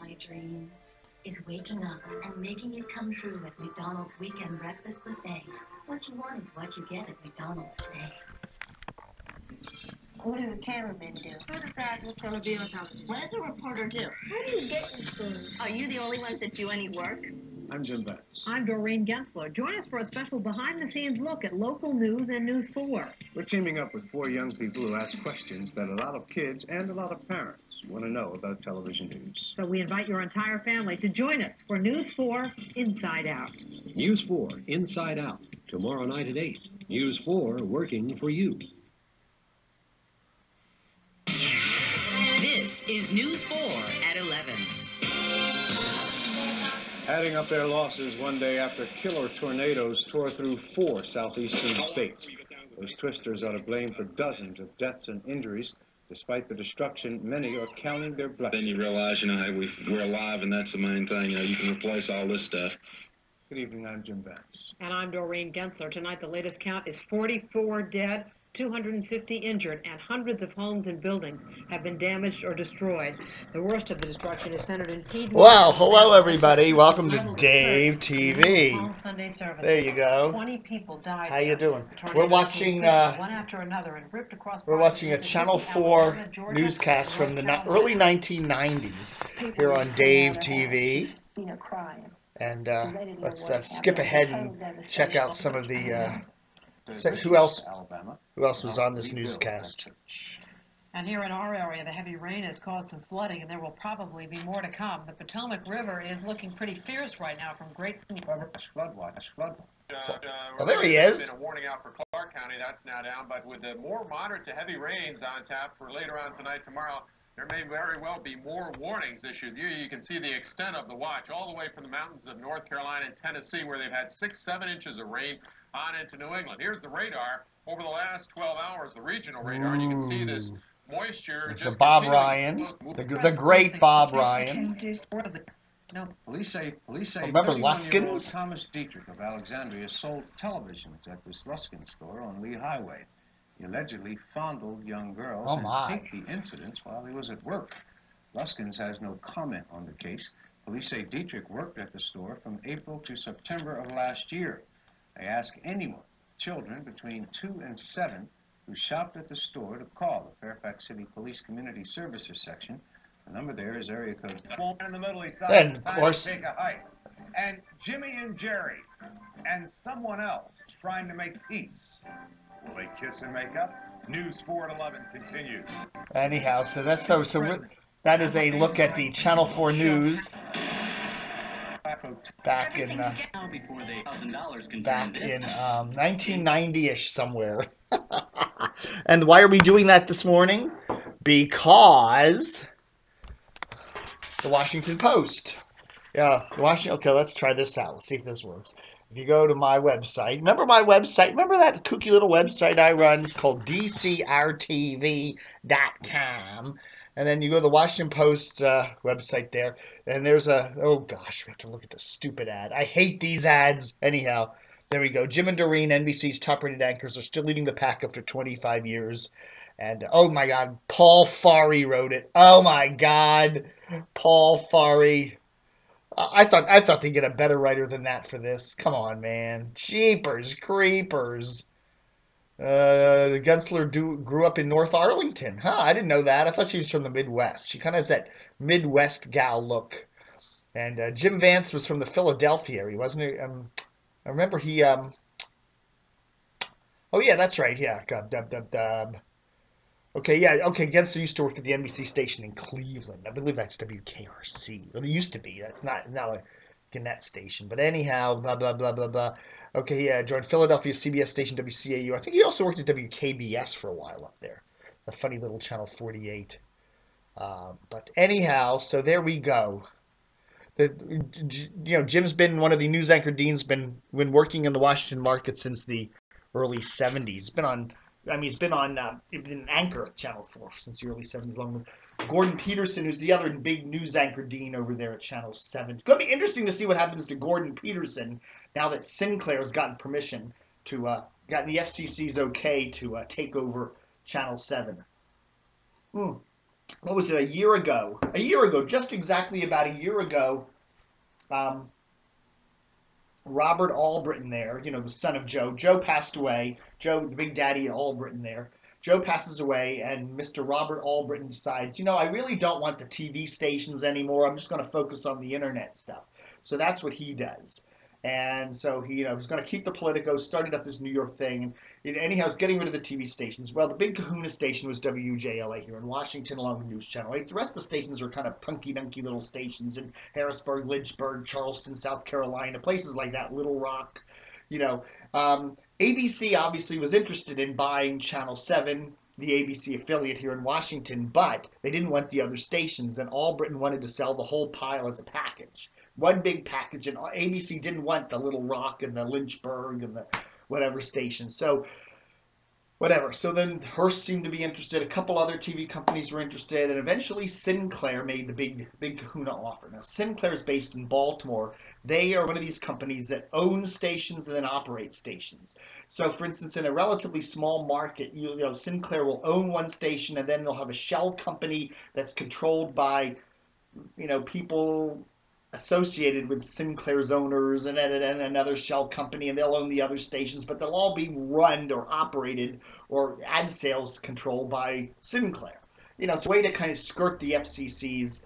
my dreams is waking up and making it come true at McDonald's Weekend Breakfast Buffet. What you want is what you get at McDonald's today. What do the cameramen do? Who decides what's going to be on television? What does a reporter do? How do you get these stories? Are you the only ones that do any work? I'm Jim Vance. I'm Doreen Gentzler. Join us for a special behind-the-scenes look at local news and News 4. We're teaming up with 4 young people who ask questions that a lot of kids and a lot of parents want to know about television news. So we invite your entire family to join us for News 4 Inside Out. News 4 Inside Out, tomorrow night at 8. News 4 working for you. This is News 4 at 11. Adding up their losses one day after killer tornadoes tore through 4 southeastern states. Those twisters are to blame for dozens of deaths and injuries. Despite the destruction, many are counting their blessings. Then you realize, hey, we're alive, and that's the main thing. You can replace all this stuff. Good evening, I'm Jim Vance. And I'm Doreen Gentzler. Tonight, the latest count is 44 dead, 250 injured, and hundreds of homes and buildings have been damaged or destroyed. The worst of the destruction is centered in Piedmont. Well, hello everybody. Welcome to Dave TV. Sunday service. There you go. 20 people died. How you doing? Tornado We're watching. one after another and ripped across. We're watching a Channel 4 newscast from the early 1990s here on Dave TV. Crying. And let's skip ahead and check out some of the. Who else was on this newscast? And here in our area, the heavy rain has caused some flooding, and there will probably be more to come. The Potomac River is looking pretty fierce right now from Great. Flood watch. Oh, there he is. Been a warning out for Clark County. That's now down, but with the more moderate to heavy rains on tap for later on tonight, tomorrow, there may very well be more warnings issued. You can see the extent of the watch all the way from the mountains of North Carolina and Tennessee, where they've had 6-7 inches of rain on into New England. Here's the radar over the last 12 hours, the regional radar, and you can see this moisture. It's just Bob Ryan, the great Bob Ryan. Police say Remember 31-year-old Luskins? Thomas Dietrich of Alexandria sold televisions at this Luskin store on Lee Highway. He allegedly fondled young girls and taped the incidents while he was at work. Luskins has no comment on the case. Police say Dietrich worked at the store from April to September of last year. They ask anyone, children between 2 and 7, who shopped at the store to call the Fairfax City Police Community Services section. The number there is area code. In the Middle East Side. Then, of course. Take a hike. And Jimmy and Jerry and someone else trying to make peace. Will they kiss and make up? News 4 at 11 continues. Anyhow, so that's that is a look at the Channel 4 news back in 1990-ish somewhere. And why are we doing that this morning? Because the Washington Post. Yeah, okay, let's try this out. Let's see if this works. If you go to my website, remember my website? Remember that kooky little website I run? It's called DCRTV.com. And then you go to the Washington Post website there, and there's oh gosh, we have to look at the stupid ad. I hate these ads. Anyhow, there we go. Jim and Doreen, NBC's top-rated anchors, are still leading the pack after 25 years. And, oh my God, Paul Farry wrote it. Oh my God, Paul Farry. I thought they'd get a better writer than that for this. Come on, man. Jeepers creepers. Gentzler grew up in North Arlington. Huh, I didn't know that. I thought she was from the Midwest. She kind of has that Midwest gal look. And Jim Vance was from the Philadelphia area, wasn't he? I remember he... Oh, yeah, that's right. Yeah. Okay, yeah. Okay, Gentzler used to work at the NBC station in Cleveland. I believe that's WKRC. Well, it used to be. That's not a Gannett station. But anyhow, blah, blah, blah, blah, blah. Okay, yeah, joined Philadelphia CBS station WCAU. I think he also worked at WKBS for a while up there. The funny little Channel 48. But anyhow, so there we go. Jim's been one of the news anchor deans, been working in the Washington market since the early 70s. He's been an anchor at Channel 4 since the early 70s. Along with Gordon Peterson, who's the other big news anchor dean over there at Channel 7. It's going to be interesting to see what happens to Gordon Peterson now that Sinclair has gotten permission to, gotten the FCC's okay to take over Channel 7. what was it, a year ago, just exactly about a year ago, Robert Albritton there, you know, the son of Joe. Joe passed away. Joe, the big daddy Albritton there. Joe passes away, and Mr. Robert Albritton decides, you know, I really don't want the TV stations anymore. I'm just going to focus on the internet stuff. So that's what he does. And so he, you know, he's going to keep the Politico, started up this New York thing. And anyhow, he's getting rid of the TV stations. Well, the big kahuna station was WJLA here in Washington, along with NewsChannel 8. The rest of the stations are kind of punky-dunky little stations in Harrisburg, Lynchburg, Charleston, South Carolina, places like that, Little Rock, you know. ABC obviously was interested in buying Channel 7, the ABC affiliate here in Washington, but they didn't want the other stations, and Albritton wanted to sell the whole pile as a package. One big package, and ABC didn't want the Little Rock and the Lynchburg and the whatever stations. So, whatever. So then Hearst seemed to be interested. A couple other TV companies were interested, and eventually Sinclair made the big kahuna offer. Now, Sinclair's based in Baltimore. They are one of these companies that own stations and then operate stations. So, for instance, in a relatively small market, you know, Sinclair will own one station, and then they'll have a shell company that's controlled by, you know, people associated with Sinclair's owners and another shell company, and they'll own the other stations, but they'll all be run or operated or ad sales controlled by Sinclair. You know, it's a way to kind of skirt the FCC's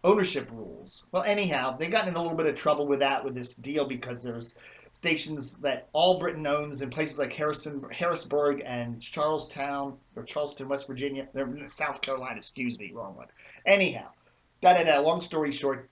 ownership rules. Well, anyhow, they got in a little bit of trouble with that, with this deal, because there's stations that Albritton owns in places like Harrisburg and Charlestown, West Virginia. They're South Carolina, excuse me, wrong one. Anyhow, long story short,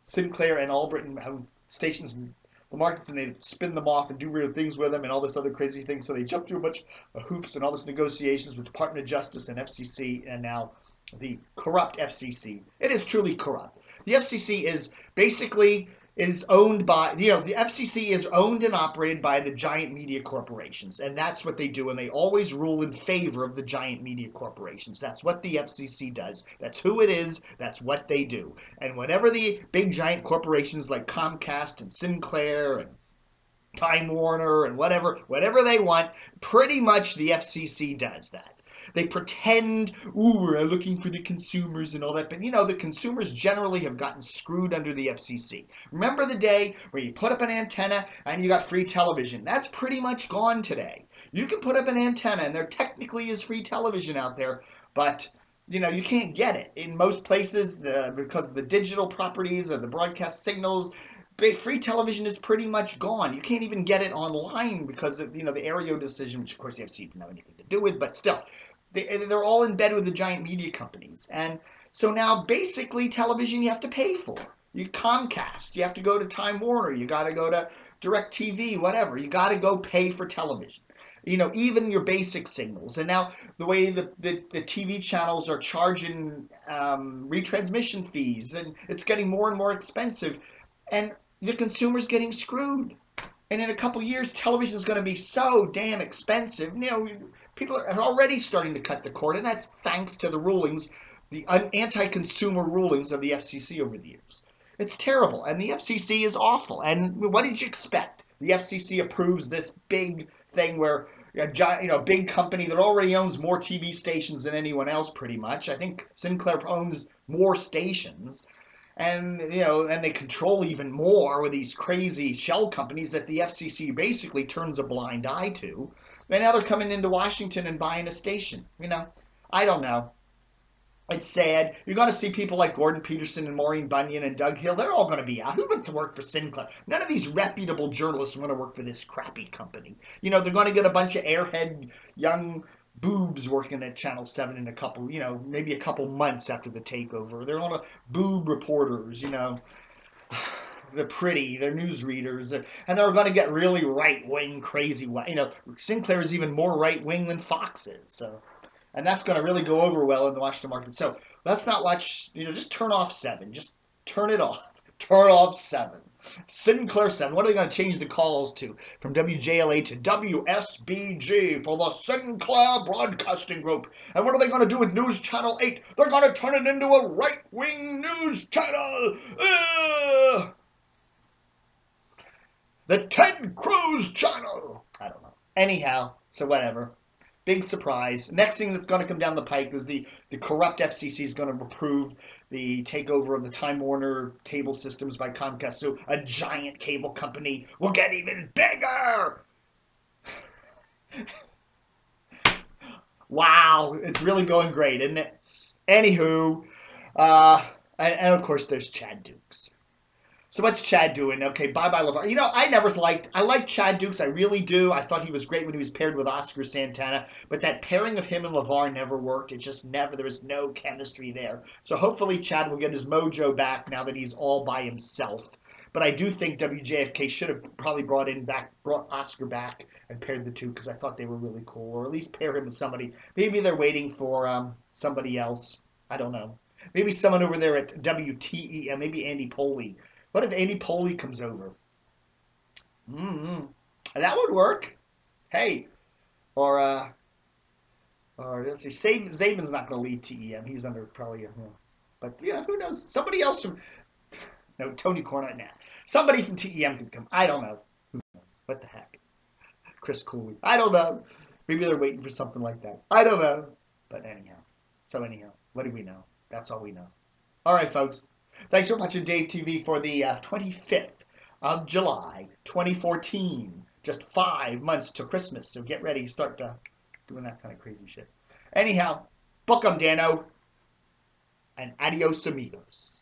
Sinclair and Albritton have stations in the markets, and they spin them off and do weird things with them and all this other crazy things. So they jump through a bunch of hoops and all this negotiations with Department of Justice and FCC, and now the corrupt FCC. It is truly corrupt. The FCC is basically owned by, you know, the FCC is owned and operated by the giant media corporations, and that's what they do, and they always rule in favor of the giant media corporations. That's what the FCC does. That's who it is. That's what they do. And whatever the big giant corporations like Comcast and Sinclair and Time Warner and whatever they want, pretty much the FCC does that. They pretend, ooh, we're looking for the consumers and all that, but you know, the consumers generally have gotten screwed under the FCC. Remember the day where you put up an antenna and you got free television? That's pretty much gone today. You can put up an antenna and there technically is free television out there, but you know, you can't get it. In most places, because of the digital properties of the broadcast signals, free television is pretty much gone. You can't even get it online because of, you know, the Aereo decision, which of course the FCC didn't have anything to do with, but still. They're all in bed with the giant media companies. And so now basically television you have to pay for. You Comcast, you have to go to Time Warner, you got to go to DirecTV, whatever. You got to go pay for television. You know, even your basic signals. And now the way the TV channels are charging retransmission fees, and it's getting more and more expensive. And the consumer's getting screwed. And in a couple years, television is going to be so damn expensive. You know, people are already starting to cut the cord, and that's thanks to the rulings, the anti-consumer rulings of the FCC over the years. It's terrible, and the FCC is awful. And what did you expect? The FCC approves this big thing where a big company that already owns more TV stations than anyone else, pretty much. I think Sinclair owns more stations. And, you know, and they control even more with these crazy shell companies that the FCC basically turns a blind eye to. And now they're coming into Washington and buying a station. You know, I don't know. It's sad. You're going to see people like Gordon Peterson and Maureen Bunyan and Doug Hill. They're all going to be out. Who wants to work for Sinclair? None of these reputable journalists want to work for this crappy company. You know, they're going to get a bunch of airhead young boobs working at Channel 7 in a couple, you know, maybe a couple months after the takeover. They're all boob reporters, you know. They're pretty, they're newsreaders, and they're going to get really right-wing, crazy. You know, Sinclair is even more right-wing than Fox is, so. And that's going to really go over well in the Washington market. So let's not watch, you know, just turn off 7. Just turn it off. Turn off 7. Sinclair 7. What are they going to change the calls to? From WJLA to WSBG for the Sinclair Broadcasting Group. And what are they going to do with News Channel 8? They're going to turn it into a right-wing news channel. The Ted Cruz channel. I don't know. Anyhow, so whatever. Big surprise. Next thing that's going to come down the pike is the corrupt FCC is going to approve the takeover of the Time Warner cable systems by Comcast. So a giant cable company will get even bigger. Wow, it's really going great, isn't it? Anywho, and of course there's Chad Dukes. So what's Chad doing? Okay, bye-bye LeVar. You know, I liked Chad Dukes, I really do. I thought he was great when he was paired with Oscar Santana, but that pairing of him and LeVar never worked. It just never, there was no chemistry there. So hopefully Chad will get his mojo back now that he's all by himself. But I do think WJFK should have probably brought Oscar back and paired the two because I thought they were really cool. Or at least pair him with somebody. Maybe they're waiting for somebody else. I don't know. Maybe someone over there at WTEM, maybe Andy Poley. What if Andy Poley comes over? That would work. Hey, or let's see, Zabin's not going to leave TEM. He's under probably but yeah, who knows? Somebody else from Tony Cornette. Nah, somebody from TEM could come. I don't know. Who knows? What the heck? Chris Cooley. I don't know. Maybe they're waiting for something like that. I don't know. But anyhow, what do we know? That's all we know. All right, folks. Thanks for watching Dave TV for the 25th of July, 2014. Just 5 months to Christmas, so get ready. Start doing that kind of crazy shit. Anyhow, book 'em, Dano. And adios, amigos.